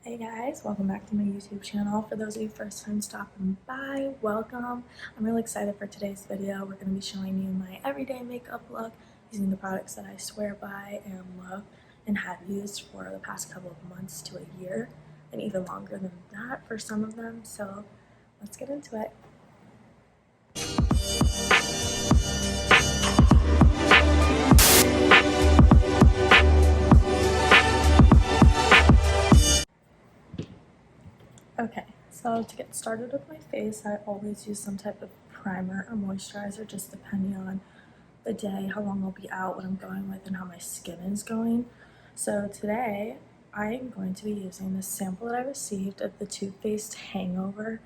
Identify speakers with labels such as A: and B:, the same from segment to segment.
A: Hey guys, welcome back to my YouTube channel. For those of you first time stopping by, welcome. I'm really excited for today's video. We're going to be showing you my everyday makeup look using the products that I swear by and love and have used for the past couple of months to a year and even longer than that for some of them. So let's get into it. Okay, so to get started with my face, I always use some type of primer or moisturizer, just depending on the day, how long I'll be out, what I'm going with, and how my skin is going. So today, I am going to be using this sample that I received of the Too Faced Hangover.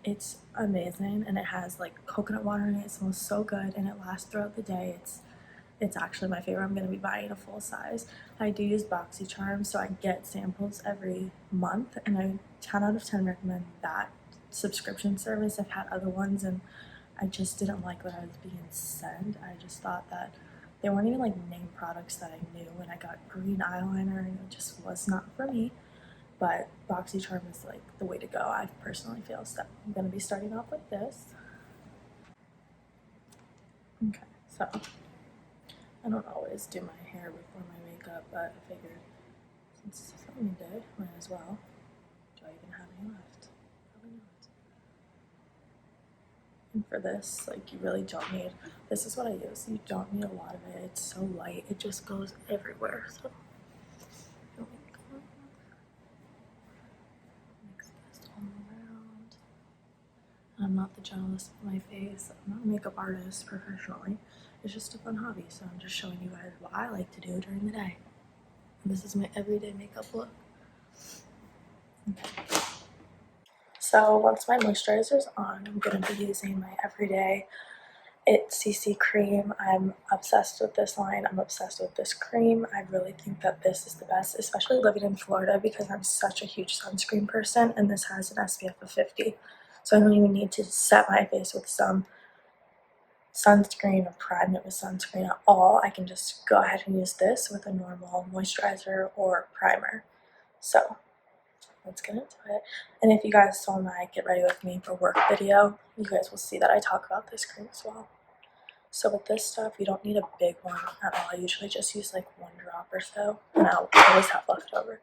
A: It's amazing, and it has like coconut water in it. It smells so good, and it lasts throughout the day. It's actually my favorite. I'm going to be buying a full size. I do use BoxyCharm, so I get samples every month, and I 10 out of 10 recommend that subscription service. I've had other ones, and I just didn't like what I was being sent. I just thought that they weren't even like name products that I knew, and I got green eyeliner, and it just was not for me. But BoxyCharm is like the way to go, I personally feel. So I'm going to be starting off with this. Okay, so I don't always do my hair before my makeup, but I figured since it's filming day, might as well. Do I even have any left? Probably not. And for this, like, you really don't need, this is what I use. You don't need a lot of it. It's so light, it just goes everywhere. So mix this all around. I'm not the gentlest of my face. I'm not a makeup artist professionally. It's just a fun hobby, so I'm just showing you guys what I like to do during the day. And this is my everyday makeup look. Okay. So once my moisturizer's on, I'm going to be using my everyday CC cream. I'm obsessed with this line. I'm obsessed with this cream. I really think that this is the best, especially living in Florida because I'm such a huge sunscreen person, and this has an SPF of 50. So I don't even need to set my face with some sunscreen or prime it with sunscreen at all. I can just go ahead and use this with a normal moisturizer or primer. So let's get into it. And if you guys saw my Get Ready With Me for Work video, you guys will see that I talk about this cream as well. So with this stuff, you don't need a big one at all. I usually just use like 1 drop or so, and I'll always have leftover.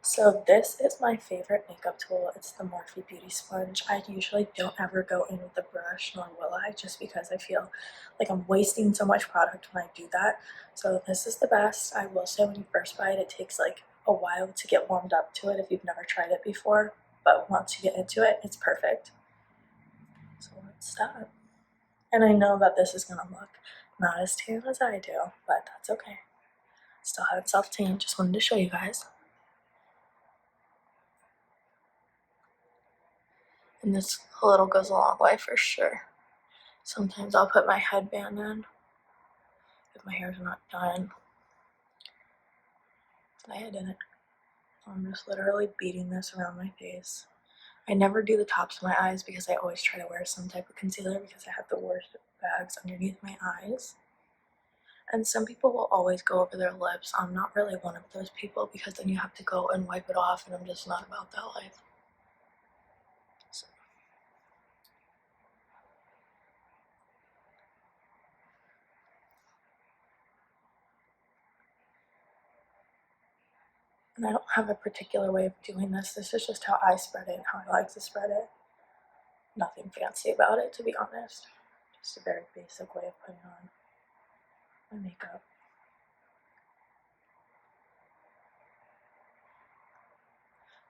A: So this is my favorite makeup tool. It's the Morphe Beauty Sponge. I usually don't ever go in with a brush, nor will I, just because I feel like I'm wasting so much product when I do that. So this is the best. I will say when you first buy it, it takes like a while to get warmed up to it if you've never tried it before, but once you get into it, it's perfect. So let's start. And I know that this is going to look not as tan as I do, but that's okay. Still have self-tan, just wanted to show you guys. And this little goes a long way for sure. Sometimes I'll put my headband in if my hair's not done. Today I didn't. I'm just literally beating this around my face. I never do the tops of my eyes because I always try to wear some type of concealer because I have the worst bags underneath my eyes. And some people will always go over their lips. I'm not really one of those people because then you have to go and wipe it off, and I'm just not about that life. So. And I don't have a particular way of doing this. This is just how I spread it and how I like to spread it. Nothing fancy about it, to be honest. Just a very basic way of putting on my makeup.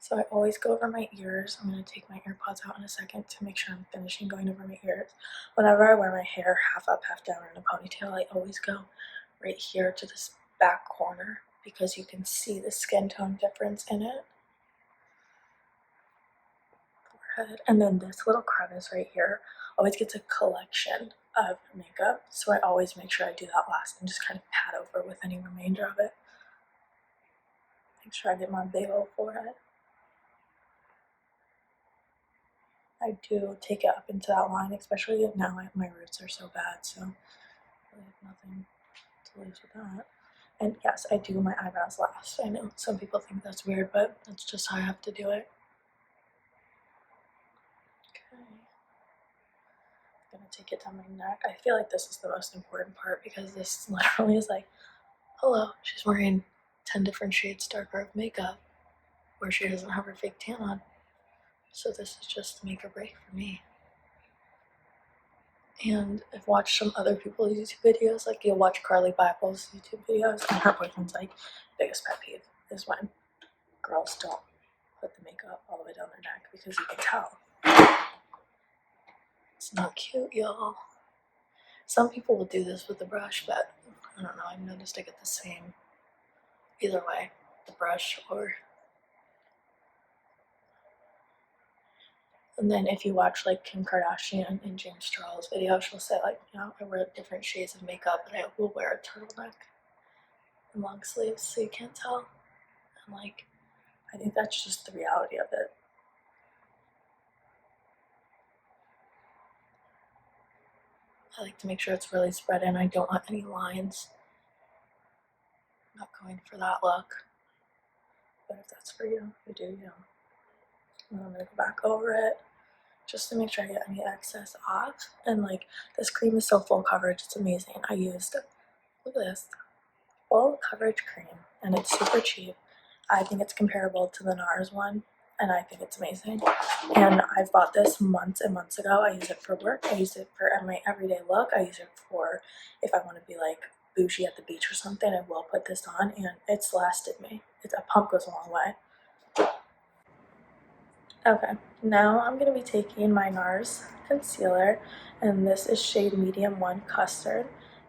A: So I always go over my ears. I'm going to take my AirPods out in a second to make sure I'm finishing going over my ears. Whenever I wear my hair half up, half down in a ponytail, I always go right here to this back corner because you can see the skin tone difference in it. Forehead. And then this little crevice right here always gets a collection of makeup, so I always make sure I do that last and just kind of pat over with any remainder of it. Make sure I get my big old forehead. I do take it up into that line, especially now my roots are so bad, so I really have nothing to lose with that. And yes, I do my eyebrows last. I know some people think that's weird, but that's just how I have to do it. Okay. I'm gonna take it down my neck. I feel like this is the most important part because this literally is like, hello, she's wearing 10 different shades darker of makeup where she doesn't have her fake tan on. So this is just make or break for me. And I've watched some other people's YouTube videos, like you'll watch Carly Bible's YouTube videos, and her boyfriend's like, biggest pet peeve is when girls don't put the makeup all the way down their neck because you can tell. It's not cute, y'all. Some people will do this with the brush, but I don't know, I've noticed I get the same either way, the brush or. And then if you watch like Kim Kardashian and James Charles' video, she'll say like, you know, I wear different shades of makeup and I will wear a turtleneck and long sleeves so you can't tell. And like, I think that's just the reality of it. I like to make sure it's really spread in. I don't want any lines. I'm not going for that look. But if that's for you, you do you. And I'm gonna go back over it just to make sure I get any excess off. And like, this cream is so full coverage, it's amazing. I used, look at this, full coverage cream, and it's super cheap. I think it's comparable to the NARS one, and I think it's amazing. And I've bought this months and months ago. I use it for work, I use it for my everyday look, I use it for if I want to be like bougie at the beach or something, I will put this on, and it's lasted me. It's a pump goes a long way. Okay, now I'm going to be taking my NARS concealer, and this is shade medium 1 custard,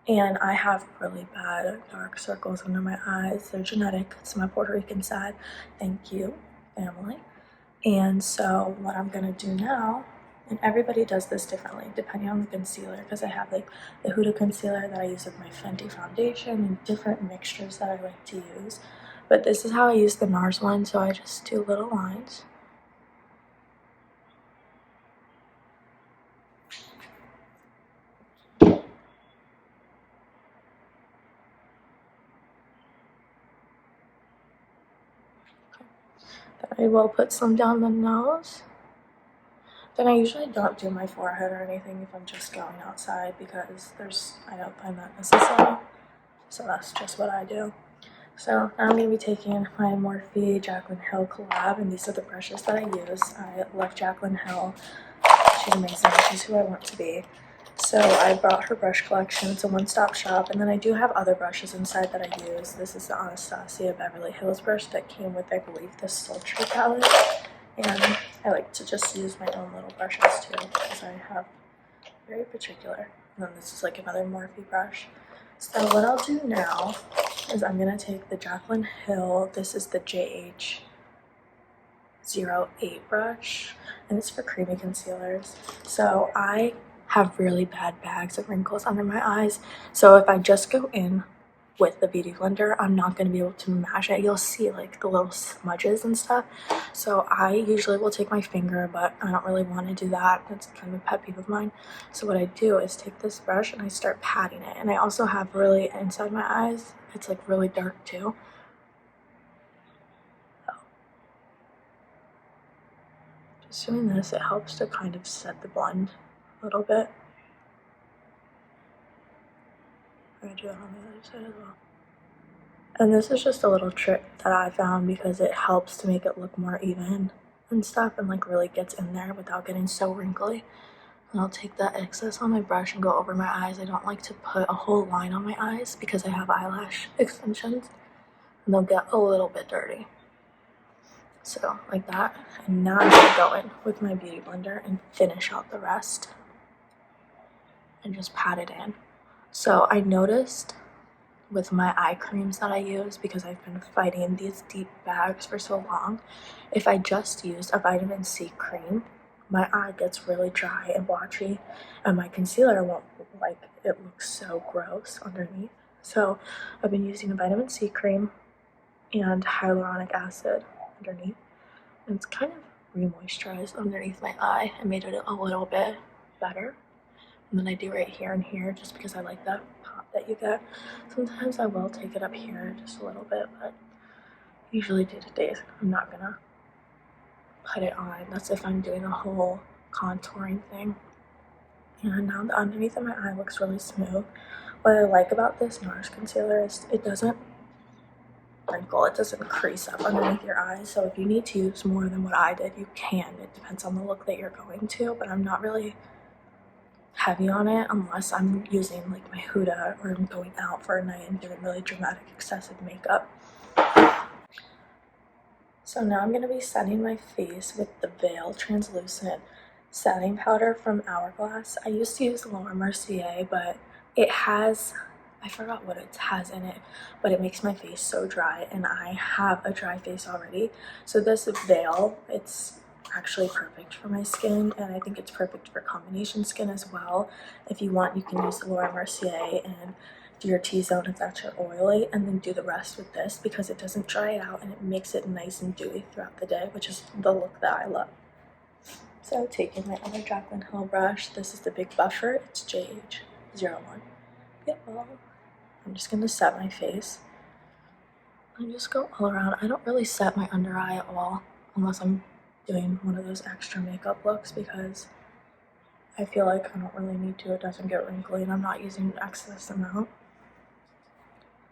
A: and I have really bad dark circles under my eyes. They're genetic. It's my Puerto Rican side. Thank you, family. And so what I'm going to do now, and everybody does this differently depending on the concealer, because I have like the Huda concealer that I use with my Fenty foundation and different mixtures that I like to use. But this is how I use the NARS one, so I just do little lines. I will put some down the nose. Then I usually don't do my forehead or anything if I'm just going outside because I don't find that necessary. So that's just what I do. So now I'm going to be taking my Morphe Jaclyn Hill collab, and these are the brushes that I use. I love Jaclyn Hill. She's amazing. She's who I want to be. So I brought her brush collection. It's a one-stop shop, and then I do have other brushes inside that I use. This is the Anastasia Beverly Hills brush that came with, I believe, the Sultry palette. And I like to just use my own little brushes too because I have very particular. And then this is like another Morphe brush. So what I'll do now is I'm going to take the Jaclyn Hill. This is the JH08 brush, and it's for creamy concealers. So I have really bad bags of wrinkles under my eyes, so if I just go in with the beauty blender, I'm not going to be able to mash it. You'll see like the little smudges and stuff, so I usually will take my finger, but I don't really want to do that. That's kind of a pet peeve of mine. So what I do is take this brush and I start patting it, and I also have really inside my eyes, it's like really dark too. Just doing this, it helps to kind of set the blend a little bit. I'm gonna do it on the other side as well. And this is just a little trick that I found because it helps to make it look more even and stuff, and like really gets in there without getting so wrinkly. And I'll take that excess on my brush and go over my eyes. I don't like to put a whole line on my eyes because I have eyelash extensions and they'll get a little bit dirty. So like that. And now I'm gonna go in with my beauty blender and finish out the rest and just pat it in. So I noticed with my eye creams that I use, because I've been fighting these deep bags for so long, if I just use a vitamin C cream, my eye gets really dry and blotchy, and my concealer won't, like, it looks so gross underneath. So I've been using a vitamin C cream and hyaluronic acid underneath, and it's kind of re-moisturized underneath my eye and made it a little bit better. And then I do right here and here just because I like that pop. that you get. Sometimes I will take it up here just a little bit, but usually day to day I'm not gonna put it on. That's if I'm doing a whole contouring thing. And now the underneath of my eye looks really smooth. What I like about this NARS concealer is it doesn't wrinkle, it doesn't crease up underneath your eyes. So if you need to use more than what I did, you can. It depends on the look that you're going to, but I'm not really heavy on it unless I'm using like my Huda or I'm going out for a night and doing really dramatic excessive makeup. So now I'm going to be setting my face with the Veil Translucent setting powder from Hourglass. I used to use Laura Mercier, but it has, I forgot what it has in it, but it makes my face so dry, and I have a dry face already. So this Veil, it's actually perfect for my skin, and I think it's perfect for combination skin as well. If you want, you can use the Laura Mercier and do your T-zone if that's your oily, and then do the rest with this because it doesn't dry it out and it makes it nice and dewy throughout the day, which is the look that I love. So taking my other Jaclyn Hill brush, this is the Big Buffer, it's JH01. Beautiful. I'm just going to set my face and just go all around. I don't really set my under eye at all unless I'm doing one of those extra makeup looks because I feel like I don't really need to. It doesn't get wrinkly and I'm not using an excess amount.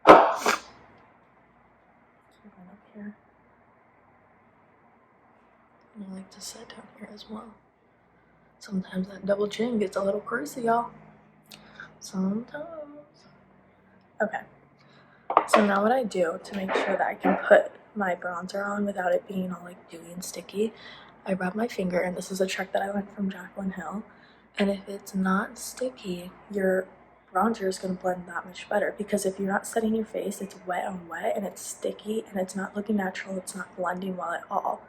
A: Up here. And I like to set down here as well. Sometimes that double chin gets a little crazy, y'all. Sometimes. Okay. So now what I do to make sure that I can put my bronzer on without it being all like dewy and sticky, I rub my finger, and this is a trick that I learned from Jaclyn Hill. And if it's not sticky, your bronzer is going to blend that much better, because if you're not setting your face, it's wet on wet and it's sticky and it's not looking natural, it's not blending well at all.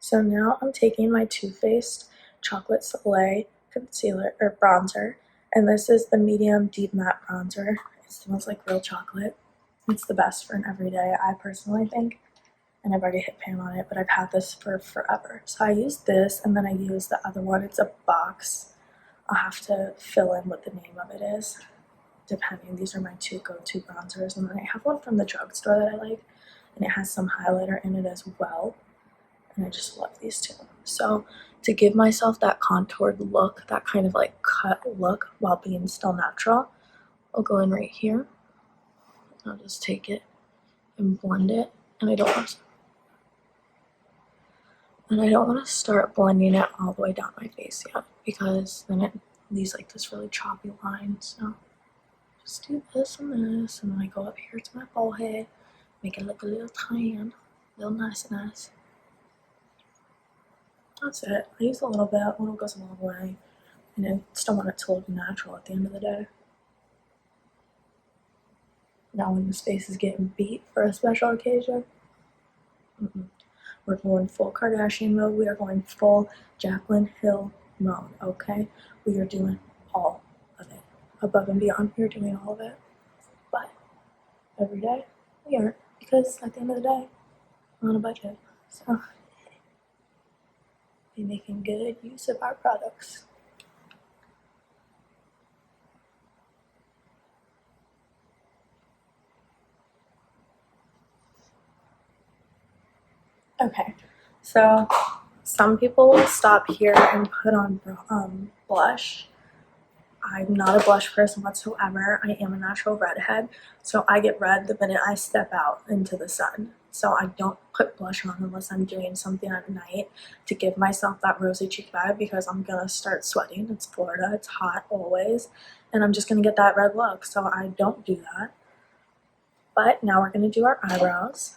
A: So now I'm taking my Too Faced Chocolate Soleil concealer or bronzer, and this is the medium deep matte bronzer. It smells like real chocolate. It's the best for an everyday, I personally think, and I've already hit pan on it, but I've had this for forever. So I use this, and then I use the other one. It's a box. I'll have to fill in what the name of it is, depending. These are my two go-to bronzers, and then I have one from the drugstore that I like, and it has some highlighter in it as well. And I just love these two. So to give myself that contoured look, that kind of like cut look while being still natural, I'll go in right here. I'll just take it and blend it. And I don't want to start blending it all the way down my face yet, because then it leaves like this really choppy line. So just do this, and then I go up here to my forehead, make it look a little tan, a little nice. That's it. I use a little bit. A little goes a long way. And I still want it to look natural at the end of the day. Now when this face is getting beat for a special occasion, we're going full Kardashian mode. We are going full Jaclyn Hill mode, okay? We are doing all of it. Above and beyond, we are doing all of it. But every day, we aren't. Because at the end of the day, we're on a budget. So be making good use of our products. Okay, so some people will stop here and put on blush. I'm not a blush person whatsoever. I am a natural redhead, so I get red the minute I step out into the sun. So I don't put blush on unless I'm doing something at night to give myself that rosy cheek vibe, because I'm gonna start sweating. It's Florida, it's hot always, and I'm just gonna get that red look, so I don't do that. But now we're gonna do our eyebrows.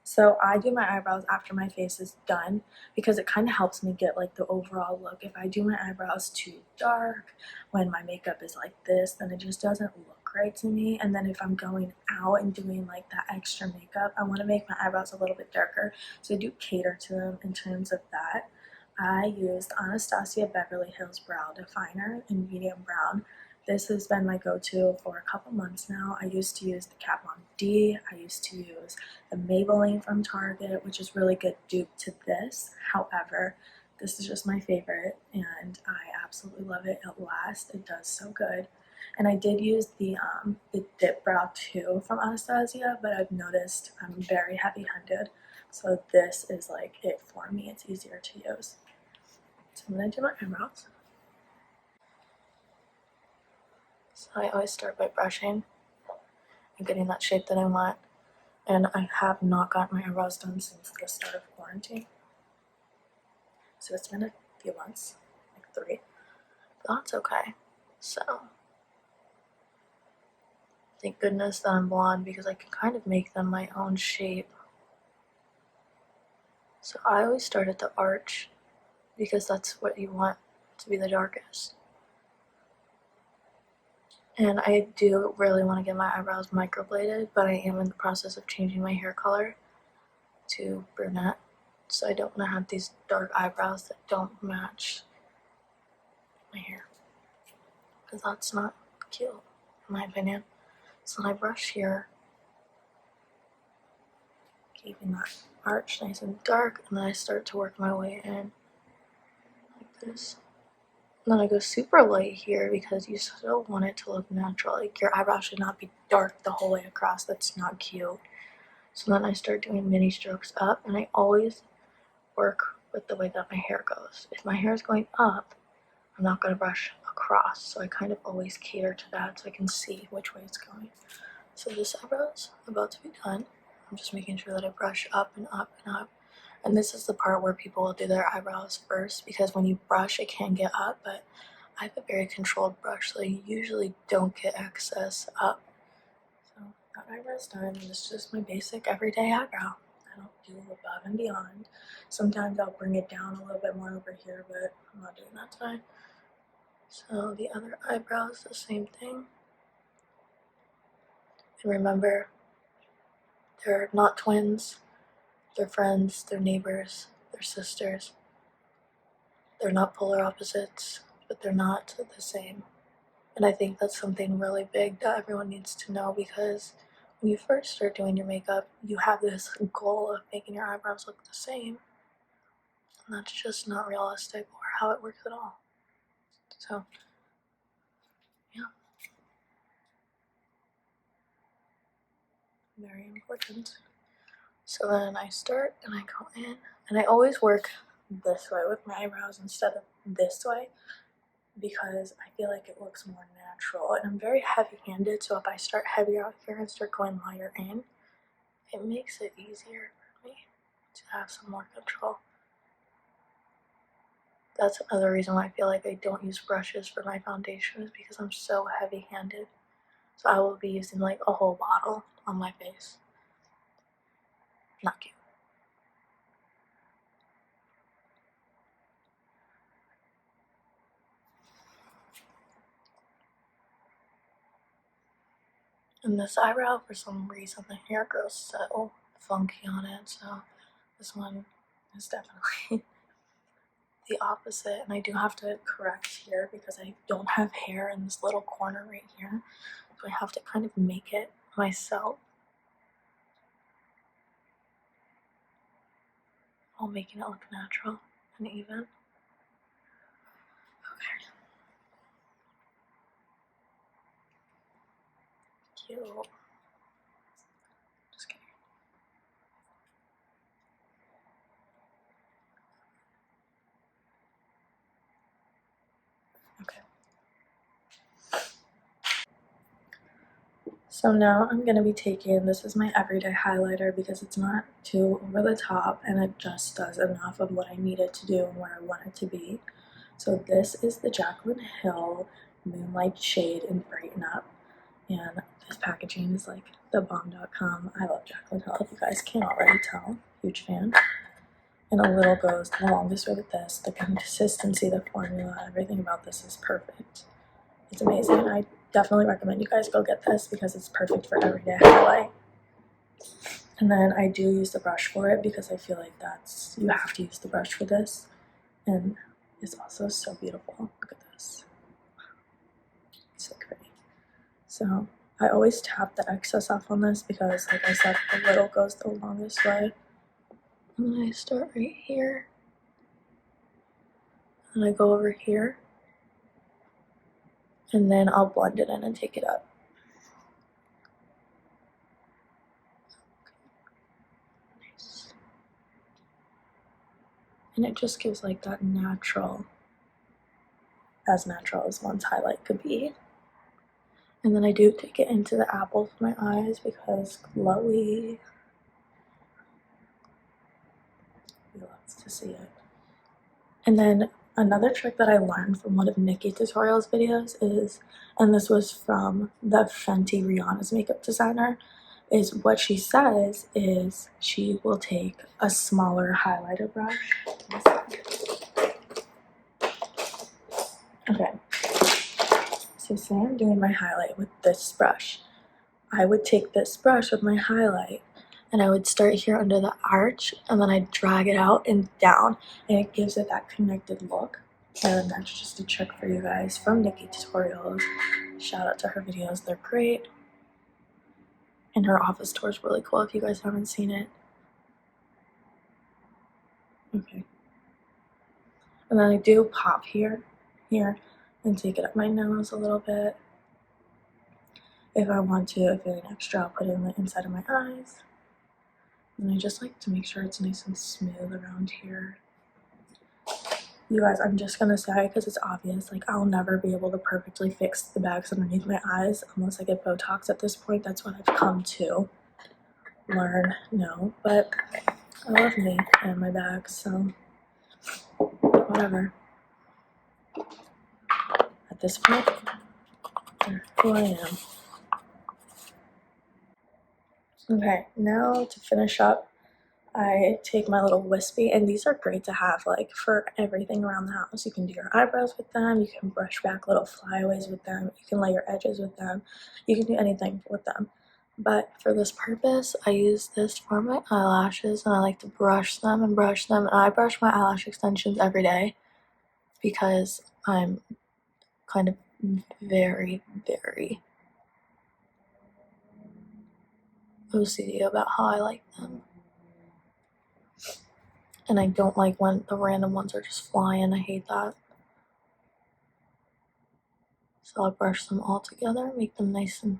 A: So I do my eyebrows after my face is done, because it kind of helps me get like the overall look. If I do my eyebrows too dark when my makeup is like this, then it just doesn't look right to me. And then if I'm going out and doing like that extra makeup, I want to make my eyebrows a little bit darker, so I do cater to them in terms of that. I used Anastasia Beverly Hills Brow Definer in medium brown. This has been my go-to for a couple months now. I used to use the Kat Von D. I used to use the Maybelline from Target, which is really good dupe to this. However, This is just my favorite, and I absolutely love it. It lasts. It does so good. And I did use the Dip Brow too from Anastasia, but I've noticed I'm very heavy-handed, so this is like it for me. It's easier to use. So I'm gonna do my eyebrows. So I always start by brushing and getting that shape that I want. And I have not gotten my eyebrows done since the start of quarantine. So it's been a few months, like 3. But that's okay. So thank goodness that I'm blonde because I can kind of make them my own shape. So I always start at the arch because that's what you want to be the darkest. And I do really want to get my eyebrows microbladed, but I am in the process of changing my hair color to brunette. So I don't want to have these dark eyebrows that don't match my hair, because that's not cute in my opinion. So I brush here, keeping that arch nice and dark, and then I start to work my way in like this. And then I go super light here because you still want it to look natural. Like your eyebrow should not be dark the whole way across. That's not cute. So then I start doing mini strokes up, and I always work with the way that my hair goes. If my hair is going up, I'm not going to brush across. So I kind of always cater to that so I can see which way it's going. So this eyebrow is about to be done. I'm just making sure that I brush up and up and up. And this is the part where people will do their eyebrows first, because when you brush it can get up, but I have a very controlled brush, so I usually don't get excess up. So that eyebrow's done. This is just my basic everyday eyebrow. I don't do above and beyond. Sometimes I'll bring it down a little bit more over here, but I'm not doing that today. So the other eyebrow is the same thing. And remember, they're not twins, they're friends, they're neighbors, they're sisters. They're not polar opposites, but they're not the same. And I think that's something really big that everyone needs to know, because when you first start doing your makeup, you have this goal of making your eyebrows look the same. And that's just not realistic or how it works at all. So, yeah. Very important. So then I start and I go in, and I always work this way with my eyebrows instead of this way, because I feel like it looks more natural. And I'm very heavy-handed, so if I start heavier out here and start going lighter in, it makes it easier for me to have some more control. That's another reason why I feel like I don't use brushes for my foundation, is because I'm so heavy-handed. So I will be using like a whole bottle on my face. Not cute. And this eyebrow, for some reason, the hair grows so funky on it, so this one is definitely the opposite. And I do have to correct here because I don't have hair in this little corner right here, so I have to kind of make it myself while making it look natural and even. Okay. Cute. Just kidding. Okay. So now I'm going to be taking, this is my everyday highlighter because it's not too over the top and it just does enough of what I need it to do and where I want it to be. So this is the Jaclyn Hill Moonlight Shade in Brighten Up, and this packaging is like the bomb.com. I love Jaclyn Hill, if you guys can't already tell, huge fan. And a little goes the longest way with this. The consistency, the formula, everything about this is perfect. It's amazing. I definitely recommend you guys go get this because it's perfect for everyday highlight. And then I do use the brush for it because I feel like you have to use the brush for this. And it's also so beautiful. Look at this. It's so pretty. So I always tap the excess off on this because, like I said, the little goes the longest way. And then I start right here. and I go over here, and then I'll blend it in and take it up. And it just gives like that natural as one's highlight could be. And then I do take it into the apples of my eyes because glowy. He loves to see it. And then another trick that I learned from one of Nikki Tutorial's videos is, and this was from the Fenty Rihanna's makeup designer, is what she says is she will take a smaller highlighter brush. Okay, so say I'm doing my highlight with this brush. I would take this brush with my highlight and I would start here under the arch and then I'd drag it out and down, and it gives it that connected look. And that's just a trick for you guys from Nikki Tutorials. Shout out to her videos, they're great. And her office tour is really cool if you guys haven't seen it. Okay. And then I do pop here, and take it up my nose a little bit. If I want to, if it's extra, I'll put it in the inside of my eyes. And I just like to make sure it's nice and smooth around here. You guys, I'm just gonna say, because it's obvious, like I'll never be able to perfectly fix the bags underneath my eyes unless I get Botox at this point. That's what I've come to learn. No, but I love me and my bags, so whatever. At this point, they're who I am. Okay, now to finish up, I take my little wispy, and these are great to have like for everything around the house. You can do your eyebrows with them, you can brush back little flyaways with them, you can lay your edges with them, you can do anything with them. But for this purpose, I use this for my eyelashes, and I like to brush them and brush them. And I brush my eyelash extensions every day because I'm kind of very, very OCD about how I like them. And I don't like when the random ones are just flying. I hate that. So I'll brush them all together, make them nice and...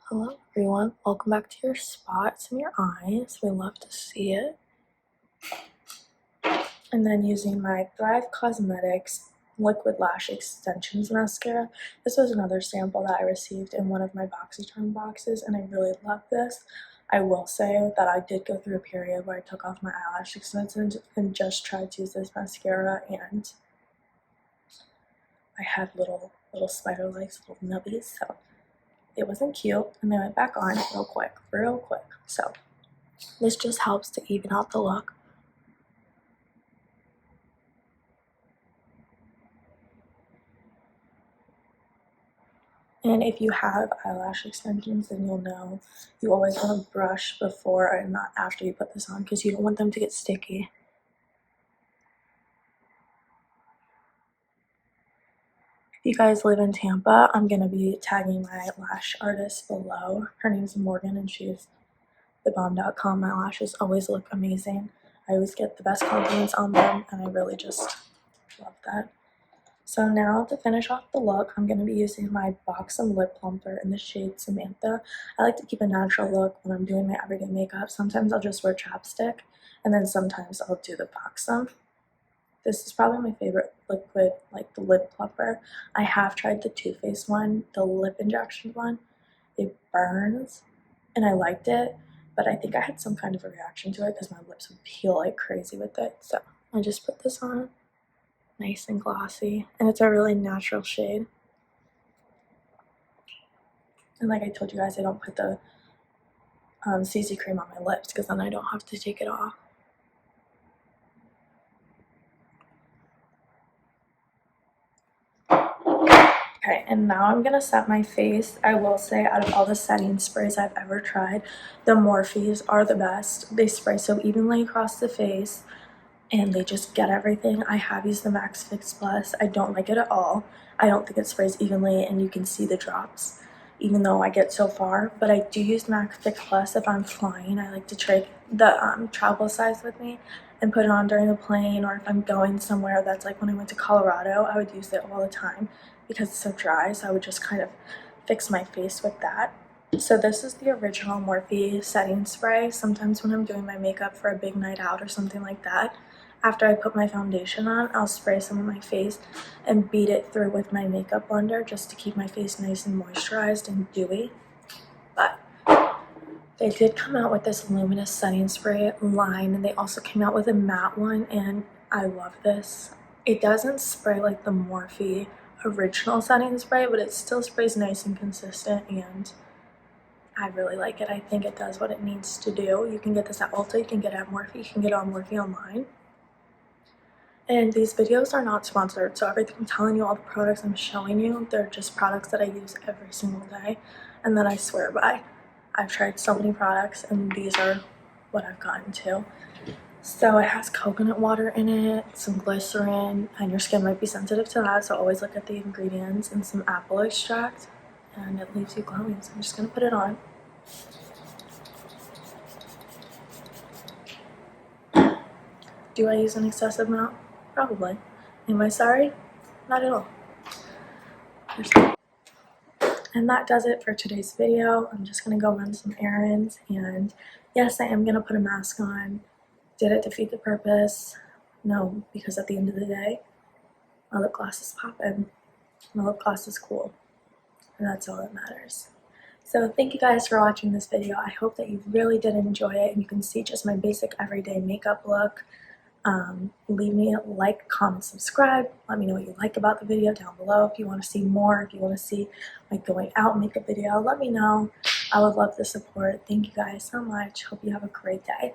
A: Hello everyone, welcome back to your spots and your eyes. We love to see it. And then using my Thrive Cosmetics Liquid Lash Extensions Mascara. This was another sample that I received in one of my BoxyCharm boxes, and I really love this. I will say that I did go through a period where I took off my eyelash extensions and just tried to use this mascara, and I had little spider legs, little nubbies, so it wasn't cute, and they went back on real quick. So this just helps to even out the look. And if you have eyelash extensions, then you'll know you always want to brush before and not after you put this on, because you don't want them to get sticky. If you guys live in Tampa, I'm going to be tagging my lash artist below. Her name's Morgan, and she's thebomb.com. My lashes always look amazing. I always get the best compliments on them, and I really just love that. So now to finish off the look, I'm going to be using my Buxom Lip Plumper in the shade Samantha. I like to keep a natural look when I'm doing my everyday makeup. Sometimes I'll just wear chapstick, and then sometimes I'll do the Buxom. This is probably my favorite liquid, like the lip plumper. I have tried the Too Faced one, the lip injection one. It burns, and I liked it, but I think I had some kind of a reaction to it because my lips would peel like crazy with it. So I just put this on. Nice and glossy, and it's a really natural shade. And like I told you guys, I don't put the CC cream on my lips because then I don't have to take it off. Okay, and now I'm gonna set my face. I will say, out of all the setting sprays I've ever tried, the Morphes are the best. They spray so evenly across the face, and they just get everything. I have used the Max Fix Plus. I don't like it at all. I don't think it sprays evenly, and you can see the drops, even though I get so far. But I do use Max Fix Plus if I'm flying. I like to take the travel size with me, and put it on during the plane, or if I'm going somewhere. That's like when I went to Colorado, I would use it all the time because it's so dry, so I would just kind of fix my face with that. So this is the original Morphe setting spray. Sometimes when I'm doing my makeup for a big night out or something like that, after I put my foundation on, I'll spray some on my face and beat it through with my makeup blender just to keep my face nice and moisturized and dewy. But they did come out with this luminous setting spray line, and they also came out with a matte one, and I love this. It doesn't spray like the Morphe original setting spray, but it still sprays nice and consistent, and I really like it. I think it does what it needs to do. You can get this at Ulta, you can get it at Morphe, you can get it on Morphe online. And these videos are not sponsored, so everything I'm telling you, all the products I'm showing you, they're just products that I use every single day and that I swear by. I've tried so many products, and these are what I've gotten to. So it has coconut water in it, some glycerin, and your skin might be sensitive to that, so always look at the ingredients, and some apple extract, and it leaves you glowing. So I'm just gonna put it on. Do I use an excessive amount? Probably. Am I sorry? Not at all. And that does it for today's video. I'm just gonna go run some errands, and yes, I am gonna put a mask on. Did it defeat the purpose? No, because at the end of the day, my lip gloss is poppin'. My lip gloss is cool, and that's all that matters. So thank you guys for watching this video. I hope that you really did enjoy it, and you can see just my basic everyday makeup look. Leave me a like, comment, subscribe. Let me know what you like about the video down below. If you want to see more, if you want to see my going out makeup video, let me know. I would love the support. Thank you guys so much. Hope you have a great day.